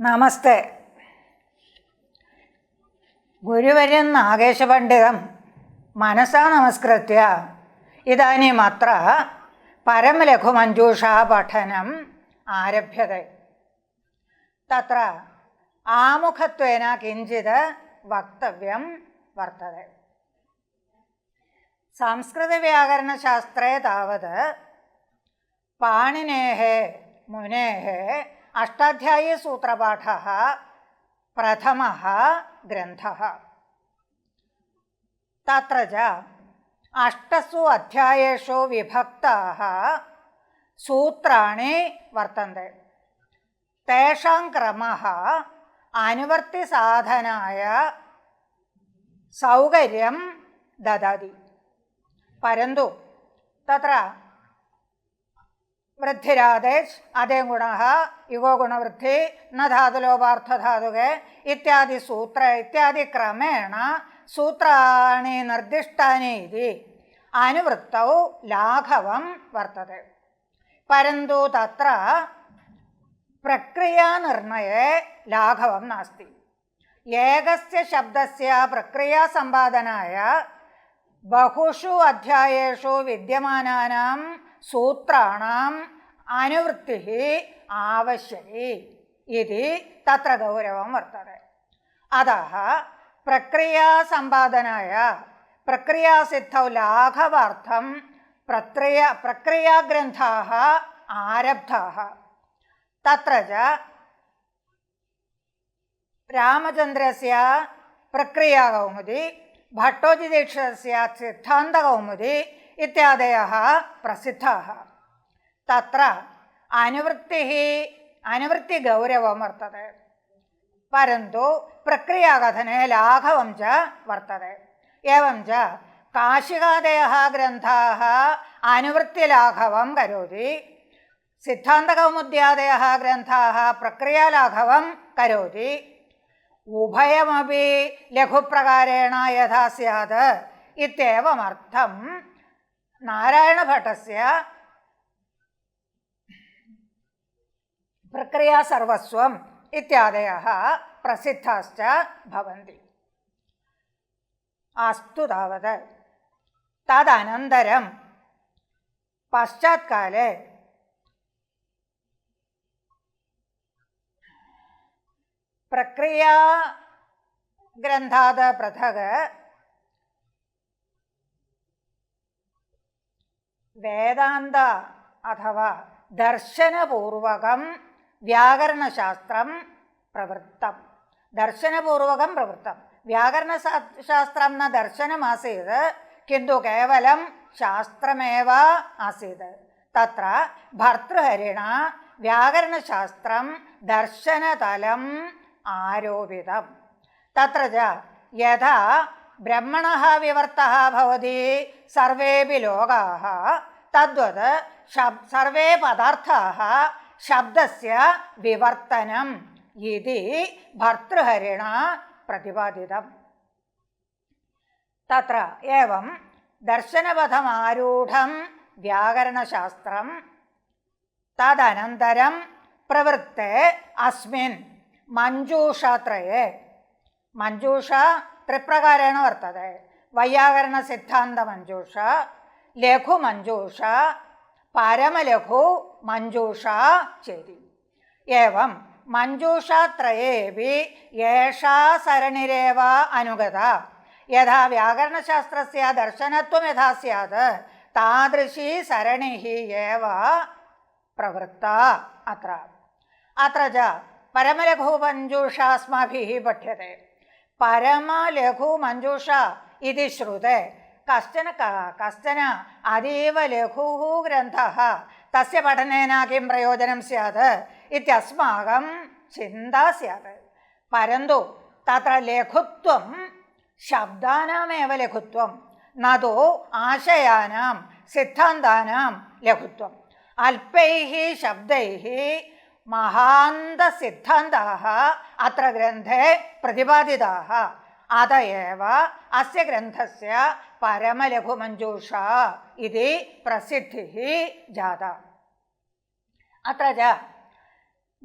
നമസ്തേ. ഗുരുവര്യൻ നാഗേശപണ്ഡിതം മനസാ നമസ്കൃത്യ ഇതാനീമത്ര പരമലഘുമഞ്ജൂഷാ പഠനം ആരഭ്യത്തെ. തത്ര ആമുഖത്വേന കിഞ്ചിത് വക്തവ്യം വർത്തതെ. സംസ്കൃതവ്യാകരണശാസ്ത്രേ താവത് പാണിനേഃ മുനേഃ അഷ്ടാധ്യായീസൂത്രപാഠः പ്രഥമः ഗ്രന്ഥः. തത്ര ച അഷ്ടസു അധ്യായേഷു വിഭക്താः സൂത്രാണി വർത്തന്തെ. തേഷാം ക്രമः അനുവർത്തിസാധനായ സൗകര്യം ദദാതി. പരന്തു തത്ര വൃദ്ധിരാദേശ് അതേം ഗുണഃ യുഗോ ഗുണവൃദ്ധി ന ധാതുലോപാർത്ഥധാതുകേ ഇത്യാദി സൂത്ര ഇത്യാദി ക്രമേണ സൂത്രാണി നിർദ്ദിഷ്ടാനി ഇതി അനുവൃത്തൗ ലാഘവം വർത്തതെ. പരന്തു തത്ര പ്രക്രിയാനിർണയേ ലാഘവം നാസ്തി. ഏകസ്യ ശബ്ദസ്യ പ്രക്രിയാസമ്പാദനായ ബഹുഷു അധ്യായേഷു വിദ്യമാനാനാം സൂത്രാണാം അനുവൃത്തിഃ ആവശ്യകി ഇതി തത്ര ഗൗരവം വർത്തതെ. അതഃ പ്രക്രിയാസമ്പാദനായ പ്രക്രിയാസിദ്ധൗ ലാഘവാർത്ഥം പ്രക്രിയാഗ്രന്ഥാः ആരബ്ധാः. തത്ര ച രാമചന്ദ്രസ്യ പ്രക്രിയാകൗമുദി, ഭട്ടോജിദീക്ഷിതസ്യ സിദ്ധാന്തകൗമുദി ഇത്യാദയः പ്രസിദ്ധാः. തത്ര അനുവൃത്തിഗൗരവം വർത്തते. परन्तु प्रक्रियाकथने लाघवं च वर्तते. एवं च काशिकादयः ग्रन्थाः अनुवृत्तिलाघवं करोति, सिद्धान्तकौमुद्यादयः ग्रन्थाः प्रक्रियालाघवं करोति. उभयमपि लघुप्रकारेण यथा स्यात् इत्येवमर्थं नारायणभट्टस्य प्रक्रियासर्वस्वम् इत्यादयः प्रसिद्धाश्च भवन्ति. अस्तु तावत्. तदनन्तरं पश्चात्काले प्रक्रियाग्रन्थात् पृथक् वेदान्त अथवा दर्शनपूर्वकं व्याकरणशास्त्रं प्रवृत्तं. दर्शनपूर्वकं प्रवृत्तं. व्याकरणशास्त्रं न दर्शनमासीत्, किन्तु केवलं शास्त्रमेव आसीत्. तत्र भर्तृहरिणा व्याकरणशास्त्रं दर्शनतलम् आरोपितं. तत्र च यथा ब्रह्मणः विवर्तः भवति सर्वेऽपि लोकाः, तद्वत् सर्वे पदार्थाः शब्दस्य विवर्तनम् इति भर्तृहरिणा प्रतिपादितम्. तत्र एवं दर्शनपथमारूढं व्याकरणशास्त्रं तदनन्तरं प्रवृत्ते अस्मिन् मञ्जूषात्रये. मञ्जूषा त्रिप्रकारेण वर्तते. वैयाकरणसिद्धान्तमञ्जूषा, लघुमञ्जूषा, परमलघुमञ्जूषा चेति. एवं मञ्जूषात्रयेऽपि एषा सरणिरेव अनुगता. यथा व्याकरणशास्त्रस्य दर्शनत्वं यथा स्यात् तादृशी सरणिः एव प्रवृत्ता अत्र. अत्र च परमलघुमञ्जूषा अस्माभिः पठ्यते. परमलघुमञ्जूषा इति श्रुते कश्चन अतीव लघुः ग्रन्थः, तस्य पठनेन किं प्रयोजनं स्यात् इत्यस्माकं चिन्ता स्यात्. परन्तु तत्र लघुत्वं शब्दानामेव लघुत्वं, न तु आशयानां सिद्धान्तानां लघुत्वम्. अल्पैः शब्दैः महान्तसिद्धान्ताः अत्र ग्रन्थे प्रतिपादिताः. अत एव अस्य ग्रन्थस्य परमलघुमञ्जूषा इति प्रसिद्धिः जाता. अत्र च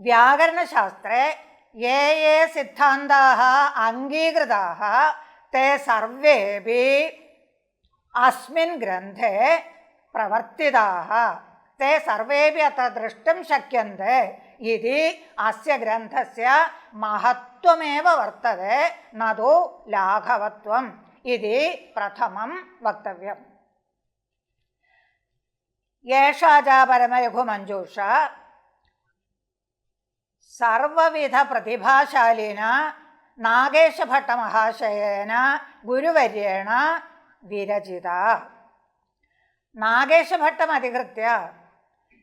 व्याकरणशास्त्रे ये ये सिद्धान्ताः अङ्गीकृताः ते सर्वेपि अस्मिन् ग्रन्थे प्रवर्तिताः ते सर्वेपि अत्र द्रष्टुं शक्यन्ते इति अस्य ग्रन्थस्य महत्त्वमेव वर्तते न तु लाघवत्वम् इति प्रथमं वक्तव्यम्। एषा च परमलघुमञ्जूषा सर्वविधप्रतिभाशालिना नागेशभट्टमहाशयेन गुरुवर्येण विरचिता। नागेशभट्टमधिकृत्य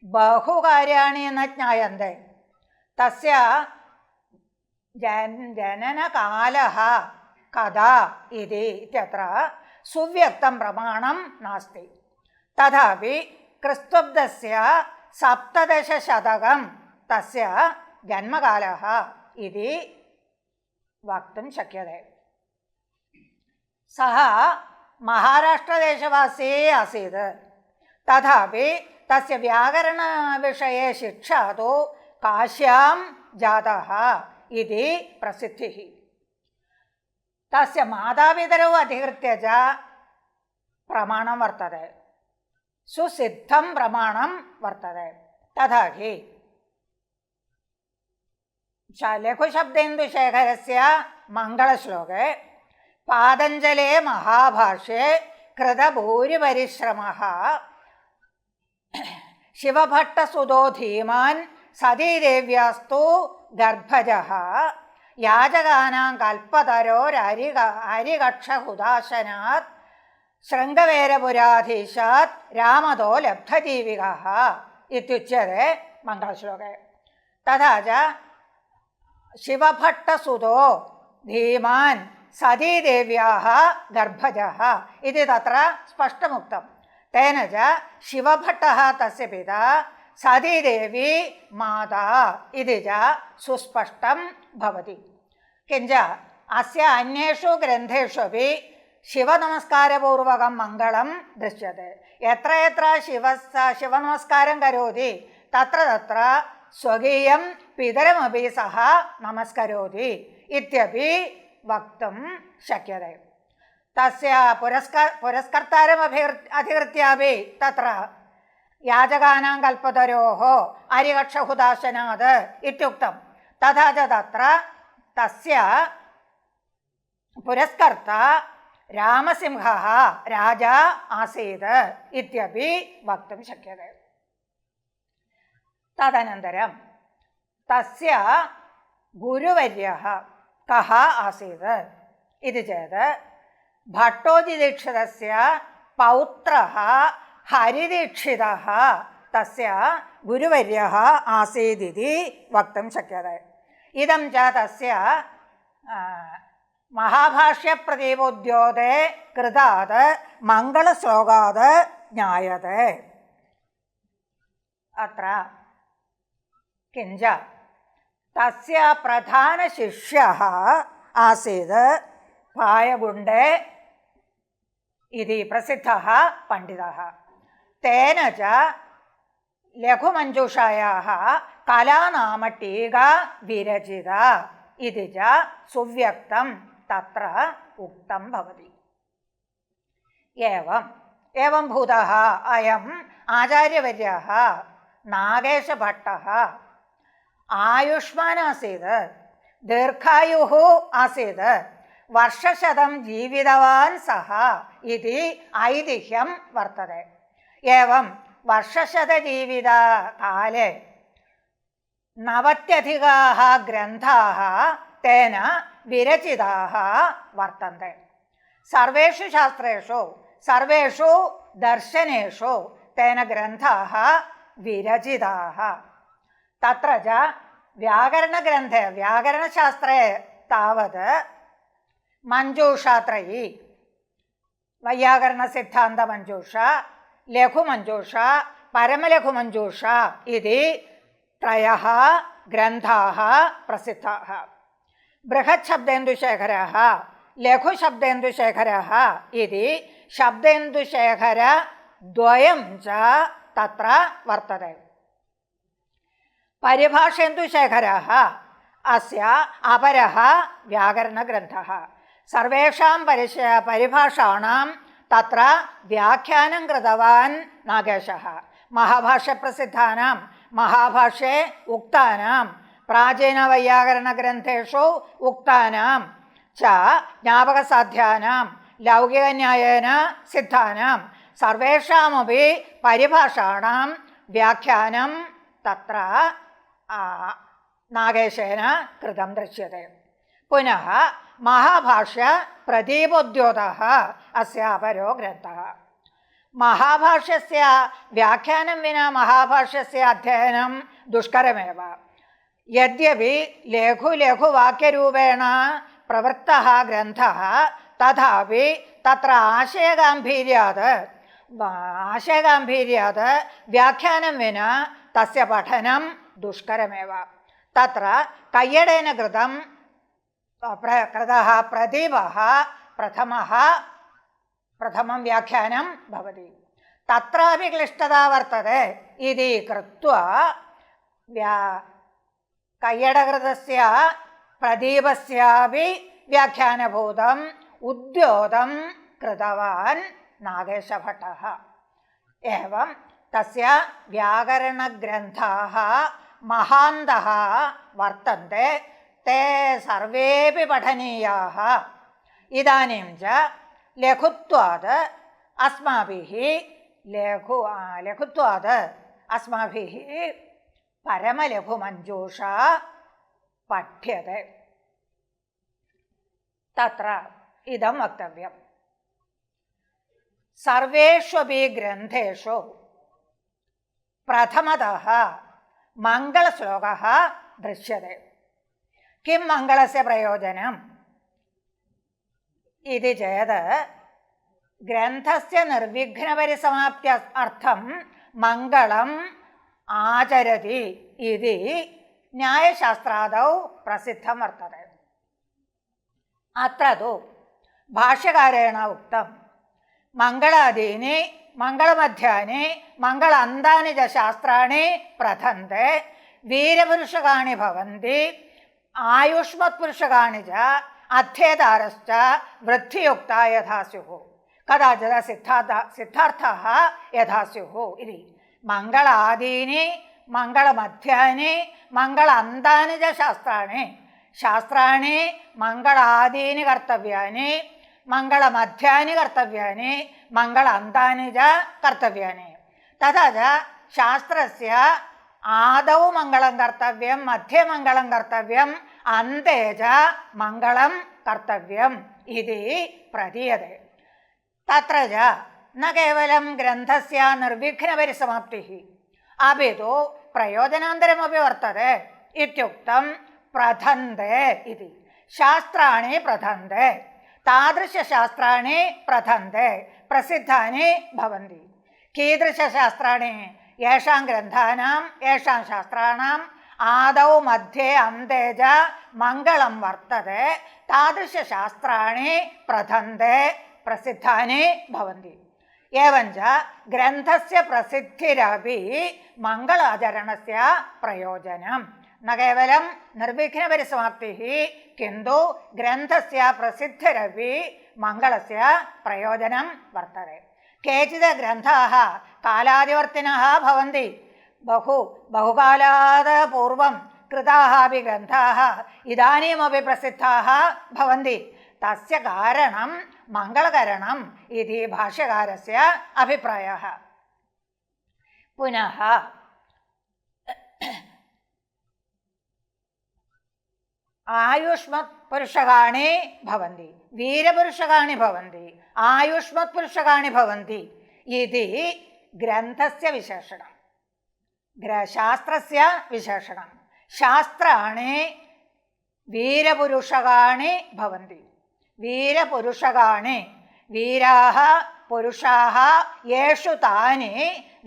बहुकार्याणि न ज्ञायन्ते। तस्य जननकालः कदा इति इत्यत्र सुव्यक्तं प्रमाणं नास्ति। तथापि क्रिस्तोब्दस्य 17 तस्य जन्मकालः इति वक्तुं शक्यते। सः महाराष्ट्रदेशवासी आसीत्। तथापि तस्य व्याकरणविषये शिक्षा तु काश्यां जातः इति प्रसिद्धिः। तस्य मातापितरौ अधिकृत्य च प्रमाणं वर्तते, सुसिद्धं प्रमाणं वर्तते। तथा हि लघुशब्देन्दुशेखरस्य मङ्गलश्लोके पातञ्जले महाभाष्ये कृतभूरिपरिश्रमः शिवभट्टसुतो धीमान् सतीदेव्यास्तु गर्भजः याजकानां कल्पतरोररिकक्षहुदाशनात् शृङ्गवेरपुराधीशात् रामतो लब्धजीविकः इत्युच्यते मङ्गलश्लोके। तथा च शिवभट्टसुतो धीमान् सतीदेव्याः गर्भजः इति तत्र स्पष्टमुक्तं। तेन च शिवभट्टः तस्य पिता, सतीदेवी माता इति च सुस्पष्टं भवति। किञ्च अस्य अन्येषु ग्रन्थेषु अपि शिवनमस्कारपूर्वकं मङ्गलं दृश्यते। यत्र यत्र शिवनमस्कारं करोति तत्र तत्र स्वकीयं पितरमपि सः नमस्करोति इत्यपि वक्तुं शक्यते। तस्य पुरस्कर्तारम् अधिकृत्यापि तत्र याजकानां कल्पतरोः अरिकक्षहुदाशनात् इत्युक्तं। तथा च तत्र तस्य पुरस्कर्ता रामसिंहः राजा आसीत् इत्यपि वक्तुं शक्यते। तदनन्तरं तस्य गुरुवर्यः कः आसीत् इति चेत् भट्टोजिदीक्षितस्य पौत्रः हरिदीक्षितः तस्य गुरुवर्यः आसीदिति वक्तुं शक्यते। इदं च तस्य महाभाष्यप्रदीपोद्योते कृतात् मङ्गलश्लोकात् ज्ञायते। अत्र किञ्च तस्य प्रधानशिष्यः आसीत् पायगुण्डे इति प्रसिद्धः पण्डितः। तेन च लघुमञ्जूषायाः कलानाम टीका विरचिता इति च सुव्यक्तं तत्र उक्तं भवति। एवं भूतः अयम् आचार्यवर्यः नागेशभट्टः आयुष्मान् आसीत्, दीर्घायुः आसीत्, वर्षशतं जीवितवान् सः इति ऐतिह्यं वर्तते। एवं वर्षशतजीवितकाले 90 ग्रन्थाः तेन विरचिताः वर्तन्ते। सर्वेषु शास्त्रेषु सर्वेषु दर्शनेषु तेन ग्रन्थाः विरचिताः। तत्र च व्याकरणग्रन्थे व्याकरणशास्त्रे तावत् मञ्जूषात्रयी, वैयाकरणसिद्धान्तमञ्जूषा, लघुमञ्जूषा, परमलघुमञ्जूषा इति 3 ग्रन्थाः प्रसिद्धाः। बृहच्छब्देन्दुशेखरः, लघुशब्देन्दुशेखरः इति शब्देन्दुशेखरद्वयं च तत्र वर्तते। परिभाषेन्दुशेखरः അസ്യ അപരഃ വ്യാകരണഗ്രന്ഥഃ. സർവേഷാം പരിഭാഷാണാം തത്ര വ്യാഖ്യാനം കൃതവാൻ നാഗേശः. മഹാഭാഷ്യപ്രസിദ്ധാനാം മഹാഭാഷ്ये ഉക്താനാം പ്രാചീനവൈയാകരണഗ്രന്ഥേഷു ഉക്താനാം ച ജ്ഞാപകസാധ്യാനാം ലൗകികന്യായേന സിദ്ധാനാം സർവേഷാമപി പരിഭാഷാണാം വ്യാഖ്യാനം തത്ര നാഗേശേന കൃതം ദൃശ്യത്തെ. പുനഃ മഹാഭാഷ്യ പ്രദീപോദ്യോതഃ അസ്യ അപരോ ഗ്രന്ഥഃ. മഹാഭാഷ്യസ്യ വ്യാഖ്യാനം വിനാ മഹാഭാഷ്യസ്യ അധ്യയനം ദുഷ്കരമേവ. യദ്യപി ലഘു ലഘുവാക്യരൂപേണ പ്രവൃത്തഃ ഗ്രന്ഥഃ തഥാപി തത്ര ആശയഗാംഭീര്യാത് വ്യാഖ്യാനം വിനാ തസ്യ പഠനം ദുഷ്കരമേവ. തത്ര കയ്യടേന കൃതഃ പ്രദീപഃ പ്രഥമം വ്യാഖ്യാനം ഭവതി. തത്രാപി ക്ലിഷ്ടതാ വർത്തതെ ഇതി കൃത്വാ കയ്യടകൃതസ്യ പ്രദീപസ്യാപി വ്യാഖ്യാനഭൂതം ഉദ്യോതം കൃതവാൻ നാഗേശഭട്ടഃ. ഏവം തസ്യ വ്യാകരണഗ്രന്ഥാः മഹാന്തः വർത്തन्ते. ते सर्वेपि പഠനീയാः. ഇദാനീം ച ലഘുത്വാത് അസ്മാഭിः പരമലഘുമഞ്ജൂഷാ പഠ്യത്തെ. തത്ര ഇദം വക്തവ്യം. സർവേഷ്വപി ഗ്രന്ഥേഷു പ്രഥമതഃ മംഗളശ്ലോകः ദൃശ്യത്തെ. കിം മംഗളസ്യ പ്രയോജനം ഇതി ചേത് ഗ്രന്ഥസ്യ നിർവിഘ്നപരിസമാപ്തി അർത്ഥം മംഗളം ആചരതി ഇതി ന്യായശാസ്ത്രാദൗ പ്രസിദ്ധം വർത്തते. അത്ര തു ഭാഷ്യകാരേണ ഉക്തം മംഗളാദീനി മംഗളമധ്യാനി മംഗളാന്താനി ച ശാസ്ത്രാണി പ്രഥന്തെ വീരപുരുഷകാണി ഭവന്തി ആയുഷ്മത്പുരുഷകാണി ച അധ്യേതാരശ്ച വൃദ്ധിയുക്താ യഥാ സ്യുഃ കദാചിത് സിദ്ധാർത്ഥഃ യഥാ സ്യുഃ ഇതി. മംഗളാദീനി മംഗളമധ്യാനി മംഗളാന്താനി ച ശാസ്ത്രാണി മംഗളാദീനി കർത്തവ്യാനി മംഗളമധ്യാനി കർത്തവ്യാനി മംഗളാന്താനി ച കർത്തവ്യാനി. തഥാ ച ശാസ്ത്രസ്യ ആദൗ മംഗളം കർത്തവ്യം മധ്യേ മംഗളം കർത്തവ്യം അന്തേ ച മംഗളം കർത്തവ്യം ഇതി പ്രതീയത്തെ. തത്ര ച ന കേവലം ഗ്രന്ഥസ്യ നിർവിഘ്നപരിസമാപ്തിഃ അപി തു പ്രയോജനാന്തരമപി വർത്തते ഇത്യുക്തം പ്രഥന്തെ ഇതി. ശാസ്ത്രാണി പ്രഥന്തെ താദൃശശാസ്ത്രാണി പ്രഥന്തെ പ്രസിദ്ധാനി ഭവന്തി. കീദൃശശാസ്ത്രാണി യേഷാം ഗ്രന്ഥാനാം യേഷാം ശാസ്ത്രാണാം ആദൗ മധ്യേ അന്തേ ച മംഗളം വർത്തते താദൃശശാസ്ത്രാണി പ്രഥന്തെ പ്രസിദ്ധാനി ഭവന്തി. ഏവം ച ഗ്രന്ഥസ്യ പ്രസിദ്ധിരപി മംഗളാചരണസ്യ പ്രയോജനം ന കേവലം നിർവിഘ്നപരിസമാപ്തിഃ കിന്തു ഗ്രന്ഥസ്യ പ്രസിദ്ധിരപി മംഗളസ്യ പ്രയോജനം വർത്തते. കേചിത് ഗ്രന്ഥാः കാലാദിവർത്തിനः ഭവന്തി. ബഹുകാലാത് പൂർവം കൃതാः അപി ഗ്രന്ഥാः ഇദാനീമപി പ്രസിദ്ധാः ഭവന്തി. തസ്യ കാരണം മംഗളകരണം ഇതി ഭാഷ്യകാരസ്യ അഭിപ്രായः. പുനഃ ആയുഷ്മത് പുരുഷകാണി ഭവന്തി വീരപുരുഷകാണി ഭവന്തി ആയുഷ്മത് പുരുഷകാണി ഭവന്തി ഇതി ഗ്രന്ഥസ്യ വിശേഷണം. ശാസ്ത്രസ്യ വിശേഷണം. ശാസ്ത്രാണി വീരപുരുഷകാണി ഭവന്തി. വീരപുരുഷകാണി വീരാः പുരുഷാः യേഷു താനി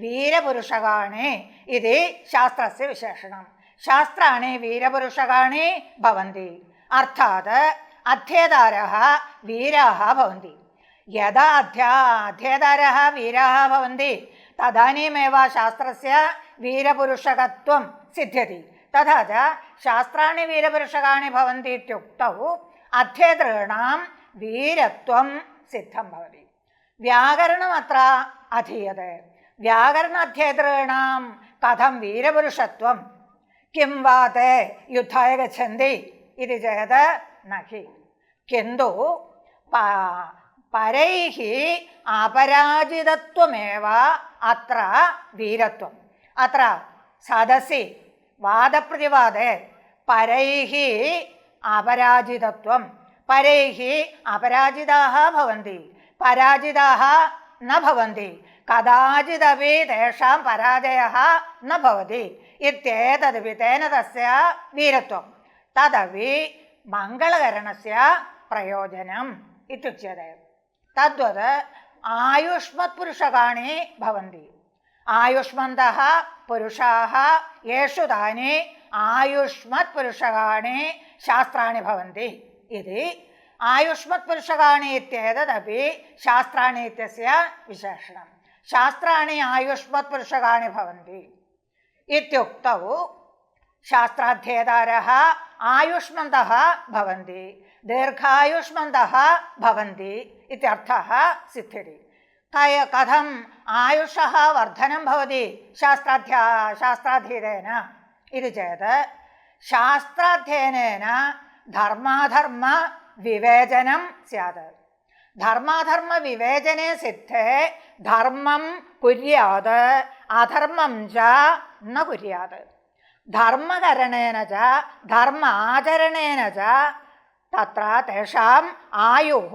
വീരപുരുഷകാണി ഇതി ശാസ്ത്രസ്യ വിശേഷണം. ശാസ്ത്രാണി വീരപുരുഷകാണി ഭവന്തി അർത്ഥാത് അധ്യേതാരः വീരാः ഭവന്തി. യഥാ അധ്യേതാരः വീരാः ഭവന്തി തദാനീമേവ ശാസ്ത്രസ്യ വീരപുരുഷകത്വം സിദ്ധ്യതി. तथा च शास्त्राणि वीरपुरुषकाणि भवन्ति इत्युक्तौ अध्येतॄणां वीरत्वं सिद्धं भवति। व्याकरणमत्र अधीयते। व्याकरण अध्येतॄणां कथं वीरपुरुषत्वं, किं वा ते युद्धाय गच्छन्ति इति चेत् न हि, किन्तु परैः अपराजितत्वमेव अत्र वीरत्वम्। अत्र सदसि वादप्रतिवादे परैः अपराजितत्वं, परैः अपराजिताः भवन्ति, पराजिताः न भवन्ति, कदाचिदपि तेषां पराजयः न भवति इत्येतदपि तेन तस्य वीरत्वं। तदपि मङ्गलकरणस्य प्रयोजनम् इत्युच्यते। तद्वत् आयुष्मत्पुरुषकाणि भवन्ति। आयुष्मन्तः पुरुषाः येषु तानि आयुष्मत्पुरुषकाणि शास्त्राणि भवन्ति इति। आयुष्मत्पुरुषकाणि इत्येतदपि शास्त्राणि इत्यस्य विशेषणं। शास्त्राणि आयुष्मत्पुरुषकाणि भवन्ति इत्युक्तौ शास्त्राध्येतारः आयुष्मन्तः भवन्ति, दीर्घायुष्मन्तः भवन्ति इत्यर्थः सिद्ध्यति। कथम् आयुषः वर्धनं भवति शास्त्राध्ययनेन इति चेत् शास्त्राध्ययनेन धर्माधर्मविवेचनं स्यात्। धर्माधर्मविवेचने सिद्धे धर्मं कुर्यात्, अधर्मं च न कुर्यात्। धर्मकरणेन च धर्म आचरणेन च तत्र तेषाम् आयुः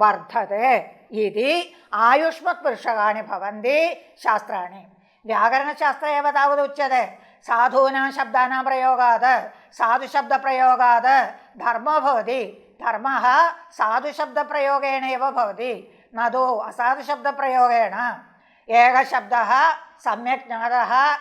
वर्धते इति आयुष्मत्पुरुषकाणि भवन्ति शास्त्राणि। व्याकरणशास्त्रे एव तावदुच्यते, साधूनां शब्दानां प्रयोगात् साधुशब्दप्रयोगात् धर्मो भवति। धर्मः साधुशब्दप्रयोगेण एव भवति, न तु असाधुशब्दप्रयोगेण। एकशब्दः सम्यक् ज्ञातः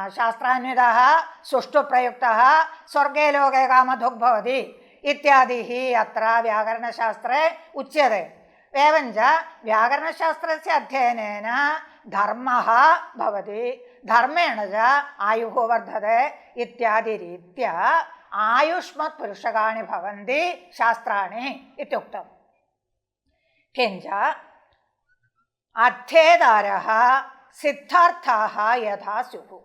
शास्त्रान्वितः सुष्ठुप्रयुक्तः स्वर्गे लोके कामधुक् भवति इत्यादिः अत्र व्याकरणशास्त्रे उच्यते। एवञ्च व्याकरणशास्त्रस्य अध्ययनेन धर्मः भवति, धर्मेण च आयुः वर्धते इत्यादिरीत्या आयुष्मत्पुरुषकाणि भवन्ति शास्त्राणि इत्युक्तम्। किञ्च अध्येतारः सिद्धार्थाः यथा स्युः।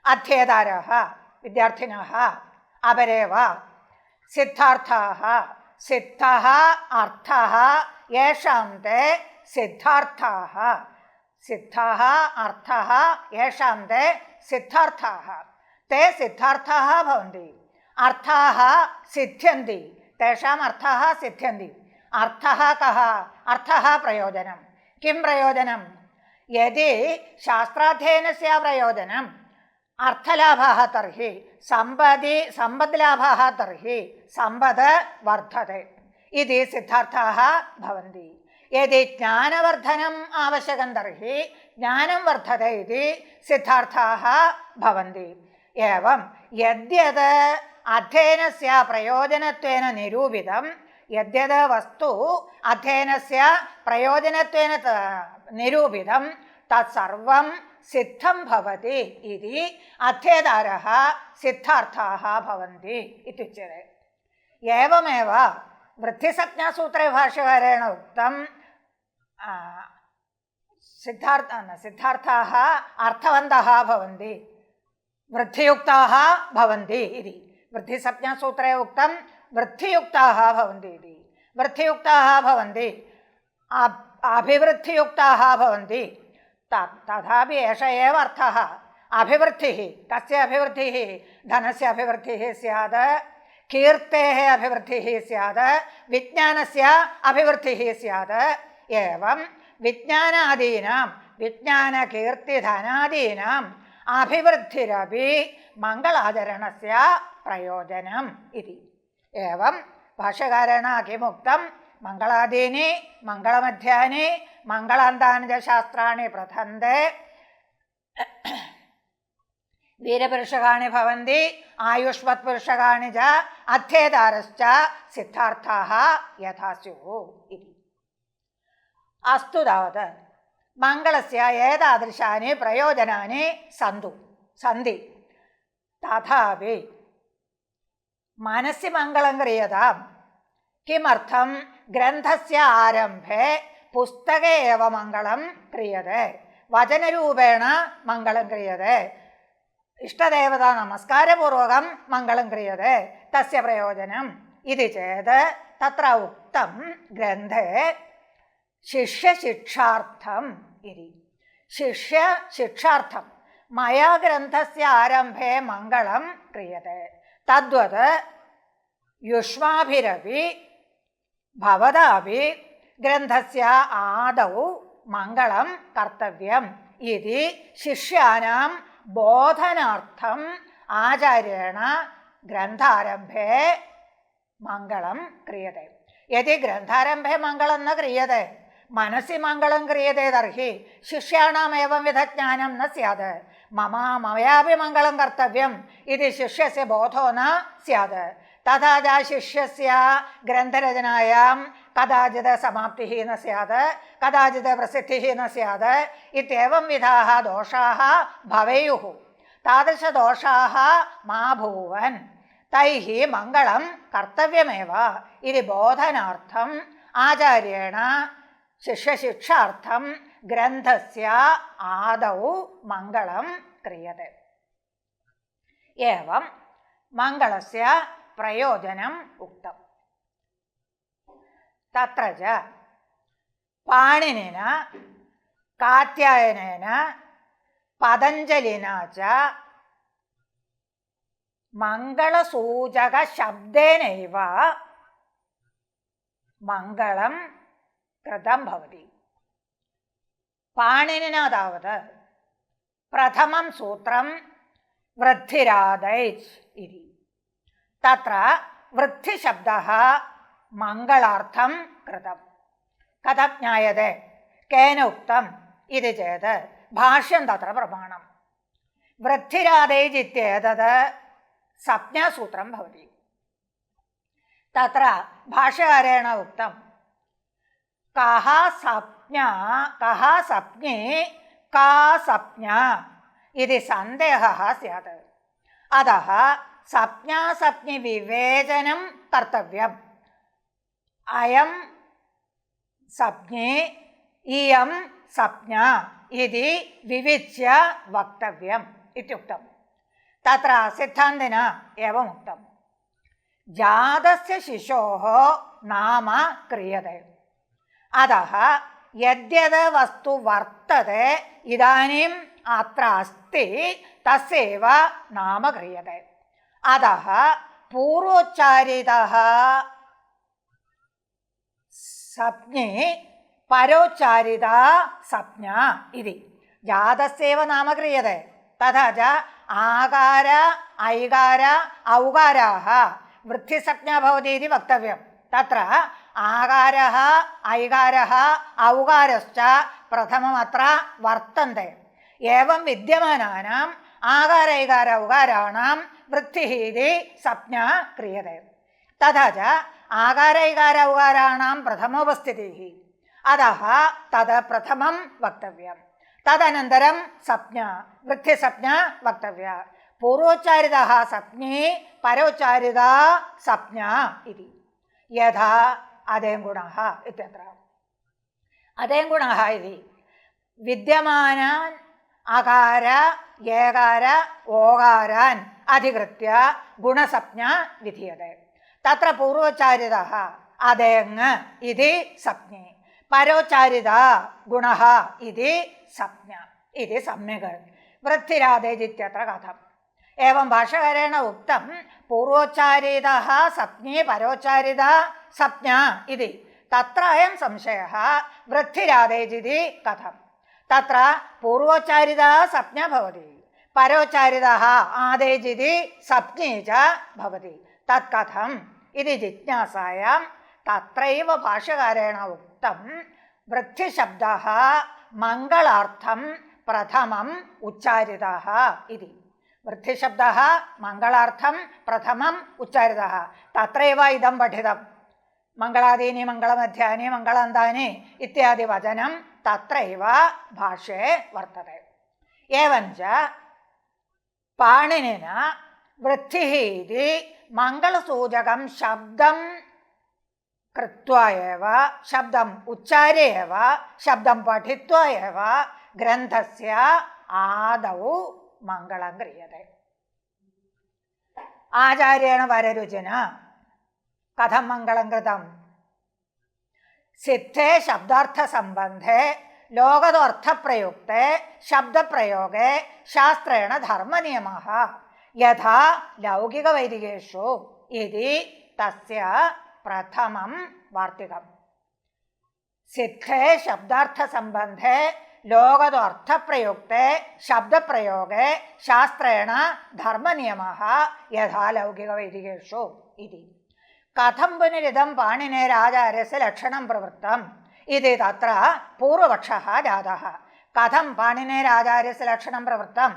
अध्येतारः विद्यार्थिनः अपरे वा सिद्धार्थाः, सिद्धः अर्थः येषां ते सिद्धार्थाः, सिद्धः अर्थः येषां ते सिद्धार्थाः, ते सिद्धार्थाः भवन्ति। अर्थाः सिद्ध्यन्ति, तेषाम् अर्थाः सिद्ध्यन्ति। अर्थः कः? अर्थः प्रयोजनं। किं प्रयोजनं? यदि शास्त्राध्ययनस्य प्रयोजनम् अर्थलाभः तर्हि सम्पद्लाभः तर्हि सम्पद् वर्धते इति सिद्धार्थाः भवन्ति। यदि ज्ञानवर्धनम् आवश्यकं तर्हि ज्ञानं वर्धते इति सिद्धार्थाः भवन्ति। एवं यद्यद् अध्ययनस्य प्रयोजनत्वेन निरूपितं, यद्यद् वस्तु अध्ययनस्य प्रयोजनत्वेन निरूपितं तत्सर्वं सिद्धं भवति इति अध्येतारः सिद्धार्थाः भवन्ति इत्युच्यते। एवमेव वृत्तिसंज्ञासूत्रे भाष्यकारेण उक्तं सिद्धार्थाः अर्थवन्तः भवन्ति, वृद्धियुक्ताः भवन्ति इति। वृत्तिसंज्ञासूत्रे उक्तं वृद्धियुक्ताः भवन्ति इति। वृद्धियुक्ताः भवन्ति, अभिवृद्धियुक्ताः भवन्ति। तथापि एष एव अर्थः। अभिवृद्धिः कस्य अभिवृद्धिः? धनस्य अभिवृद्धिः स्यात्, कीर्तेः अभिवृद्धिः स्यात्, विज्ञानस्य अभिवृद्धिः स्यात्। एवं विज्ञानादीनां विज्ञानकीर्तिधनादीनाम् अभिवृद्धिरपि मङ्गलाचरणस्य प्रयोजनम् इति। एवं भाष्यकारेण किमुक्तं? मङ्गलादीनि मङ्गलमध्यानि मङ्गलान्तानि च शास्त्राणि प्रथन्ते वीरपुरुषकाणि भवन्ति, आयुष्मत्पुरुषकाणि च अध्येतारश्च सिद्धार्थाः यथा स्युः इति। अस्तु तावत् मङ्गलस्य एतादृशानि प्रयोजनानि सन्ति। തഥാപി മനസ്സി മംഗളം ക്രിയതാം. കിമർത്ഥം? ഗ്രന്ഥസ്യ ആരംഭേ പുസ്തകേ ഏവ മംഗളം ക്രിയതേ, വചനരൂപേണ മംഗളം ക്രിയതേ, ഇഷ്ടദേവതാ നമസ്കാരപൂർവകം മംഗളം ക്രിയതേ. തസ്യ പ്രയോജനം ഇതി ചേത് തത്ര ഉക്തം ഗ്രന്ഥേ ശിഷ്യശിക്ഷാർത്ഥം ഇതി. ശിഷ്യശിക്ഷാർത്ഥം മയാ ഗ്രന്ഥസ്യ ആരംഭേ മംഗളം ക്രിയതേ തദ്വത് യുഷ്മാഭിരപി ഭവതാപി ഗ്രന്ഥസ്യ ആദൗ മംഗളം കർത്തവ്യം ഇതി ശിഷ്യാനാം ബോധനാർത്ഥം ആചാര്യേണ ഗ്രന്ഥാരംഭേ മംഗളം ക്രിയതേ. യദി ഗ്രന്ഥാരംഭേ മംഗളം ന ക്രിയതേ മനസ്സി മംഗളം ക്രിയതേ തർഹി ശിഷ്യാണാം ഏവം വിധജ്ഞാനം ന സ്യാത്. മയാപി മംഗളം കർത്തവ്യം ഇത് ശിഷ്യസ്യ ബോധോ ന സ്യാത്. തഥാ ച ശിഷ്യസ്യ ഗ്രന്ഥരചനായാം കഥാചിത് സമാപ്തിഃ ന സ്യാത്, കഥാചിത് പ്രസിദ്ധിഃ ന സ്യാത് ഇത്യേവം വിധാഃ ദോഷാഃ ഭവേയുഃ. താദൃശദോഷാഃ മാ ഭൂവൻ. തൈഃ മംഗളം കർത്തവ്യമേവ ഇതി ബോധനാർത്ഥം ആചാര്യേണ ശിഷ്യശിക്ഷാർത്ഥം ഗ്രന്ഥസ്യ ആദൗ മംഗളം ക്രിയതേ. ഏവം മംഗളസ്യ പ്രയോജനം ഉക്തം. തത്ര ച പാണിനിന കാത്യായനേന പതഞ്ജലിനാ ച മംഗളസൂചക ശബ്ദേനൈവ മംഗളം കൃതം ഭവതി. പാണിനിനാ താവത് പ്രഥമം സൂത്രം വൃദ്ധിരാദൈച് ഇതി. തത്ര വൃദ്ധിശബ്ദഃ മംഗളാർത്ഥം കൃതം. കഥം ജ്ഞായതേ? കേന ഉക്തം ഇതി ചേത് ഭാഷ്യം തത്ര പ്രമാണം. വൃദ്ധിരാദൈച് ഇത്യേതത് സംജ്ഞാസൂത്രം ഭവതി. തത്ര ഭാഷ്യകാരേണ ഉക്തം കഹ സംജ്ഞാ കഹ സംജ്ഞേ കാ സംജ്ഞാ ഇതി സന്ദേഹഃ സ്യാത്. അതഃ സംജ്ഞാസംജ്ഞി വിവേചനം കർത്തവ്യം. അയം സംജ്ഞേ ഇയം സംജ്ഞാ ഇതി വിവിച്യ വക്തവ്യം ഇത്യുക്തം. തത്ര സിദ്ധാന്തിന ഏവം ഉക്തം ജാതസ്യ ശിശോഃ നാമ ക്രിയതേ. അതഃ യദ്യത് വസ്തു വർത്തത്തെ ഇദാനീം അത്ര അസ്തി തസ്യൈവ നാമ ക്രിയതേ. അതഃ പൂർവോച്ചാരിതഃ സംജ്ഞേ പരോച്ചാരിതാ സംജ്ഞാ ഇതി ജാതസ്യൈവ നാമ ക്രിയതേ. തഥാ ച ആകാര ഐകാര ഔകാരാः വൃദ്ധിസംജ്ഞാ ഭവതി ഇതി വക്തവ്യം. തത്ര ആകാരः ഐകാരः ഔകാരശ്ച പ്രഥമമത്ര വർത്തन्ते. ഏവം വിദ്യമാനാനാം ആകാരൈകാര ഔകാരാണാം വൃദ്ധിഃ ഇതി സംജ്ഞാ ക്രിയതേ. തഥാ ച ആകാരൈകാര ഔകാരാണാം പ്രഥമോപസ്ഥിതിഃ. അതഃ തത് പ്രഥമം വക്തവ്യം. തദനന്തരം സംജ്ഞാ വൃദ്ധിസംജ്ഞാ വക്തവ്യ. പൂർവോച്ചാരിതഃ സംജ്ഞേ പരോച്ചാരിതാ സംജ്ഞാ ഇതി. യഥാ അദേംഗുണഃ ഇത്യത്ര. അദേംഗുണഃ ഇതി വിദ്യമാനാൻ അകാര ഏകാര ഓകാരാൻ അധികൃത്യ ഗുണസംജ്ഞാ വിധീയതേ. തത്ര പൂർവോച്ചാരിതഃ അദേങ് ഇതി സംജ്ഞേ പരോച്ചാരിതാ ഗുണഃ ഇതി സംജ്ഞാ ഇതി സമ്യക് വൃദ്ധിരാദേജിത്യത്ര കഥം. ഏവം ഭാഷ്യകാരേണ ഉക്തം പൂർവോച്ചാരിതഃ സംജ്ഞേ പരോച്ചാരിതാ സംജ്ഞാ ഇതി. തത്ര അയം സംശയഃ വൃദ്ധിരാദേജിതി കഥം. തത്ര പൂർവോച്ചാരിതാ സംജ്ഞാ ഭവതി പരോച്ചാരിതഃ ആദേജിതി സംജ്ഞേ ച ഭവതി. തത്കഥം ഇതി ജിജ്ഞാസായാം തത്രൈവ ഭാഷ്യകാരേണ ഉക്തം വൃദ്ധിശബ്ദഃ മംഗളാർത്ഥം പ്രഥമം ഉച്ചാരിതഃ ഇതി. വൃദ്ധിശബ്ദഃ മംഗളാർത്ഥം പ്രഥമം ഉച്ചാരിതഃ. തത്രൈവ ഇദം പഠിതം മംഗളാദീനി മംഗളമധ്യാനി മംഗളാന്താനി ഇത്യാദി വചനം തത്രൈവ ഭാഷ്യേ വർത്തത്തെ. ഏവഞ്ച പാണിനിന വൃദ്ധിः इति मङ्गलसूचकं शब्दं कृत्वा एव शब्दम् उच्चार्य एव शब्दं पठित्वा एव ग्रन्थस्य आदौ मङ्गलं क्रियते। आचार्येण वररुचिना कथं मङ्गलं कृतं? सिद्धे शब्दार्थसम्बन्धे लोकदर्थप्रयुक्ते शब्दप्रयोगे शास्त्रेण धर्मनियमः यथा लौकिकवैदिकेषु इति तस्य प्रथमं वार्तिकम्। सिद्धे शब्दार्थसम्बन्धे लोकदर्थप्रयुक्ते शब्दप्रयोगे शास्त्रेण धर्मनियमः यथा लौकिकवैदिकेषु इति। कथं पुनरिदं पाणिनेराचार्यस्य लक्षणं प्रवृत्तम् इति तत्र पूर्वपक्षः जातः। कथं पाणिनेराचार्यस्य लक्षणं प्रवृत्तं?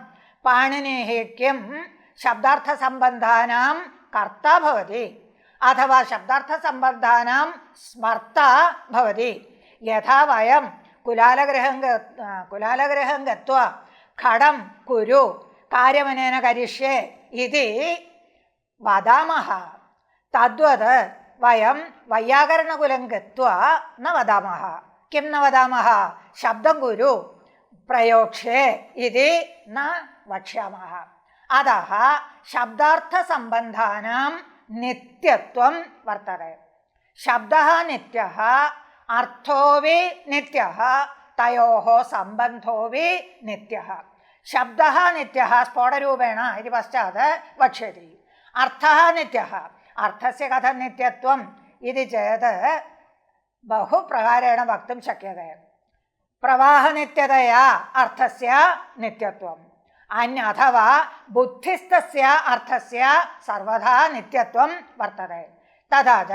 पाणिनिः किं शब्दार्थसम्बन्धानां कर्ता भवति अथवा शब्दार्थसम्बन्धानां स्मर्ता भवति। यथा वयं कुलालगृहं गत्वा खडं कुरु कार्यमनेन करिष्ये इति वदामः, तद्वत् वयं वैयाकरणकुलं गत्वा न वदामः। किं न वदामः? शब्दं कुरु प्रयोक्ष्ये इति न वक्ष्यामः। अतः शब्दार्थसम्बन्धानां नित्यत्वं वर्तते। शब्दः नित्यः, अर्थोऽपि नित्यः, तयोः सम्बन्धोऽपि नित्यः। शब्दः नित्यः स्फोटरूपेण इति पश्चात् वक्ष्यति। अर्थः नित्यः। अर्थस्य कथं नित्यत्वम् इति चेत् बहु प्रकारेण वक्तुं शक्यते। प्रवाहनित्यतया अर्थस्य नित्यत्वम्, अथवा बुद्धिस्थस्य अर्थस्य सर्वदा नित्यत्वं वर्तते। तथा च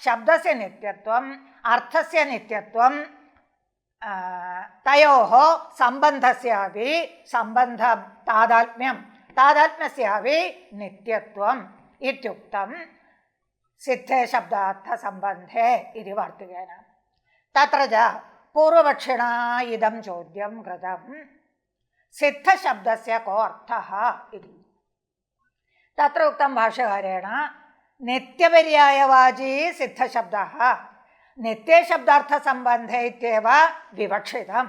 शब्दस्य नित्यत्वम्, अर्थस्य नित्यत्वं, तयोः सम्बन्धस्यापि तादात्म्यस्यापि नित्यत्वम् इत्युक्तं सिद्धे शब्दार्थसम्बन्धे इति वार्तिकेन। तत्र च पूर्वपक्षिणा इदं चोद्यं कृतं, सिद्धशब्दस्य को अर्थः इति। तत्र उक्तं भाष्यकारेण नित्यपर्यायवाची सिद्धशब्दः नित्ये शब्दार्थसम्बन्धे इत्येव विवक्षितं।